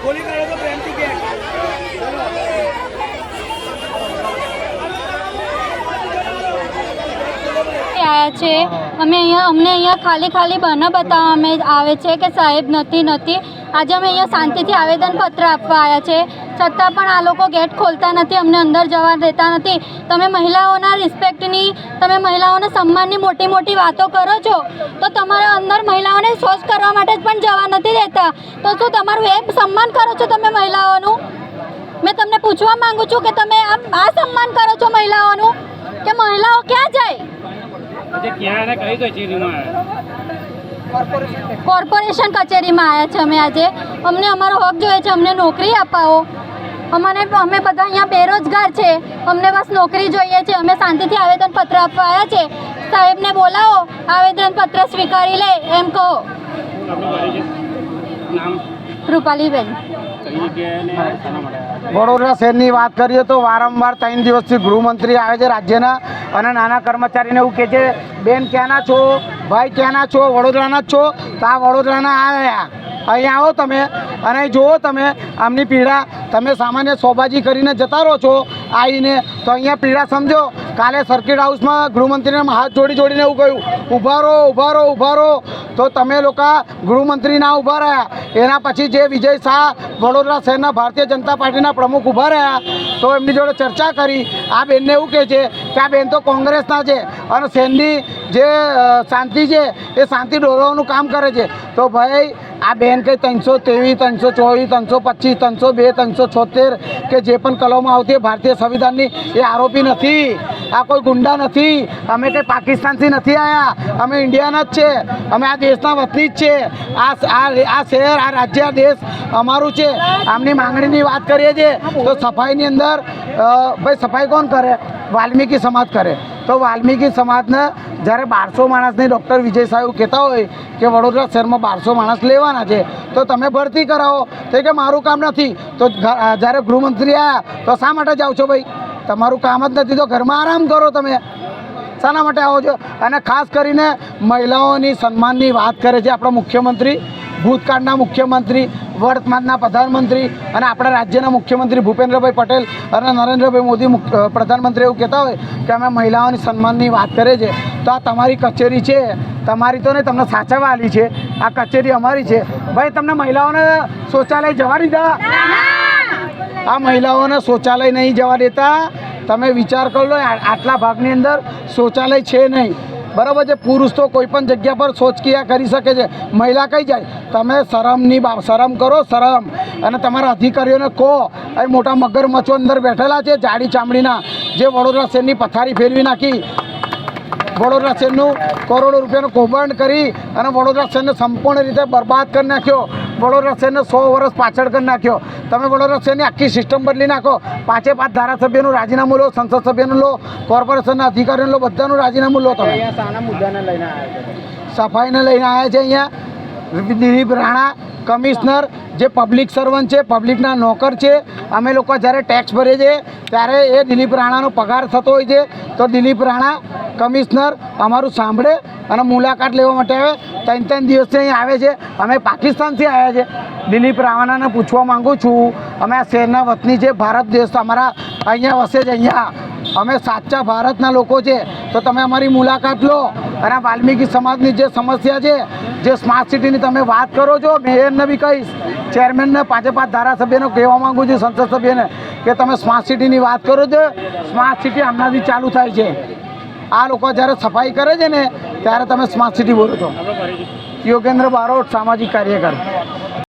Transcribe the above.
આયા છે અમને અહીંયા ખાલી બહાના બતાવવામાં આવે છે કે સાહેબ નથી આજે અમે અહીંયા શાંતિથી આવેદનપત્ર આપવા આવ્યા છે છતાં પણ આ લોકો ગેટ ખોલતા નથી, અમને અંદર જવા દેતા નથી। તમે મહિલાઓના રિસ્પેક્ટની, તમે મહિલાઓના સન્માનની મોટી વાતો કરો છો તો તમારા અંદર મહિલાઓને શોષ કરવા માટે પણ જવા નથી દેતા, તો શું તમારું એ સન્માન કરો છો તમે મહિલાઓનું? મેં તમને પૂછવા માંગુ છું કે તમે આ સન્માન કરો છો મહિલાઓનું કે મહિલાઓ ક્યાં જાય? કોર્પોરેશન કચેરીમાં આવ્યા છે અમે આજે। અમને અમારો હક જોઈએ છે, અમને નોકરી અપાવો। અમે બધા અહીંયા બેરોજગાર છે, અમને બસ નોકરી જોઈએ છે। અમે શાંતિથી આવેદનપત્ર આપવા આવ્યા છે, સાહેબને બોલાવો, આવેદનપત્ર સ્વીકારી લે એમ કહો। રૂપાલીબેન। વડોદરા શહેરની વાત કરીએ તો વારંવાર 3 દિવસથી ગૃહમંત્રી આવે છે રાજ્યના અને નાના કર્મચારીને એવું કહે છે, બેન ક્યાંના છો, ભાઈ ક્યાંના છો, વડોદરાના જ છો? તો આ વડોદરાના આવ્યા, અહીંયા આવો તમે અને જુઓ તમે આમની પીડા। તમે સામાન્ય સોબાજી કરીને જતા રહો છો આવીને, તો અહીંયા પીડા સમજો। કાલે સર્કિટ હાઉસમાં ગૃહમંત્રીને હાથ જોડીને એવું કહ્યું, ઊભા રહો, તો તમે લોકો ગૃહમંત્રી ના ઊભા રહ્યા। એના પછી જે વિજય શાહ વડોદરા શહેરના ભારતીય જનતા પાર્ટીના પ્રમુખ ઊભા રહ્યા તો એમની જોડે ચર્ચા કરી। આ બેનને એવું કહે છે કે આ બેન તો કોંગ્રેસના છે અને શહેરની જે શાંતિ છે એ શાંતિ દોરવાનું કામ કરે છે। તો ભાઈ આ બેન કંઈ 323, 324, 325, 302, 376 કે જે પણ કલમો આવતી ભારતીય સંવિધાનની એ આરોપી નથી, આ કોઈ ગુંડા નથી, અમે કંઈ પાકિસ્તાનથી નથી આવ્યા, અમે ઇન્ડિયાના જ છે, અમે આ દેશના વતની જ છે। આ શહેર, આ રાજ્ય, આ દેશ અમારું છે। આમની માંગણીની વાત કરીએ છીએ તો સફાઈની અંદર ભાઈ સફાઈ કોણ કરે? વાલ્મીકી સમાજ કરે। તો વાલ્મીકી સમાજને જ્યારે 1200 માણસની ડૉક્ટર વિજય શાહ એવું કહેતા હોય કે વડોદરા શહેરમાં 1200 માણસ લેવાના છે તો તમે ભરતી કરાવો, તો કે મારું કામ નથી। તો જ્યારે ગૃહમંત્રી આવ્યા તો શા માટે જાઓ છો ભાઈ? તમારું કામ જ નથી તો ઘરમાં આરામ કરો, તમે શાના માટે આવો છો? અને ખાસ કરીને મહિલાઓની સન્માનની વાત કરે છે આપણા મુખ્યમંત્રી, ભૂતકાળના મુખ્યમંત્રી, વર્તમાનના પ્રધાનમંત્રી અને આપણા રાજ્યના મુખ્યમંત્રી ભૂપેન્દ્રભાઈ પટેલ અને નરેન્દ્રભાઈ મોદી પ્રધાનમંત્રી એવું કહેતા હોય કે અમે મહિલાઓની સન્માનની વાત કરે છે। તો આ તમારી કચેરી છે, તમારી તો નહીં, તમને સાચવવા આલી છે, આ કચેરી અમારી છે। ભાઈ તમને મહિલાઓને શૌચાલય જવા દીધા? આ મહિલાઓને શૌચાલય નહીં જવા દેતા। તમે વિચાર કરો લો, આટલા ભાગની અંદર શૌચાલય છે નહીં, બરાબર છે? પુરુષ તો કોઈ પણ જગ્યા પર શૌચક્રિયા કરી શકે છે, મહિલા કઈ જાય? તમે શરમ કરો, શરમ। અને તમારા અધિકારીઓને કહો, એ મોટા મગરમચ્છો અંદર બેઠેલા છે જાડી ચામડીના, જે વડોદરા શહેરની પથારી ફેરવી નાખી, વડોદરા શહેરનું કરોડો રૂપિયાનું કૌભાંડ કરી અને વડોદરા શહેરને સંપૂર્ણ રીતે બરબાદ કરી નાખ્યો। વડોદરા શહેરને 100 વર્ષ પાછળ કરી નાખ્યો। તમે વડોદરા શહેરની આખી સિસ્ટમ બદલી નાખો। 5 ધારાસભ્યનું રાજીનામું લો, સંસદ સભ્યનું લો, કોર્પોરેશનના અધિકારીઓનું લો, બધાનું રાજીનામું લો। તમે શાના મુદ્દાને લઈને આવ્યા છો? સફાઈને લઈને આવ્યા છે। અહીંયા દિલીપ રાણા કમિશનર જે પબ્લિક સર્વન્ટ છે, પબ્લિકના નોકર છે। અમે લોકો જ્યારે ટેક્સ ભરીએ છીએ ત્યારે એ દિલીપ રાણાનો પગાર થતો હોય છે, તો દિલીપ રાણા કમિશનર અમારું સાંભળે અને મુલાકાત લેવા માટે આવે। 3 દિવસથી અહીં આવે છે। અમે પાકિસ્તાનથી આવ્યા છે। દિલીપ રાણાને પૂછવા માગું છું, અમે આ શહેરના વતની છે, ભારત દેશ અમારા અહીંયા વસે છે, અહીંયા અમે સાચા ભારતના લોકો છે, તો તમે અમારી મુલાકાત લો અને વાલ્મીકી સમાજની જે સમસ્યા છે, જે સ્માર્ટ સિટીની તમે વાત કરો છો, મેયરને બી કહીશ, ચેરમેનને 5 ધારાસભ્યને કહેવા માગું છું, સંસદ સભ્યને, કે તમે સ્માર્ટ સિટીની વાત કરો છો। સ્માર્ટ સિટી હમણાંથી ચાલુ થાય છે। આ લોકો જ્યારે સફાઈ કરે છે ને ત્યારે તમે સ્માર્ટ સિટી બોલો છો। યોગેન્દ્ર બારોટ, સામાજિક કાર્યકર।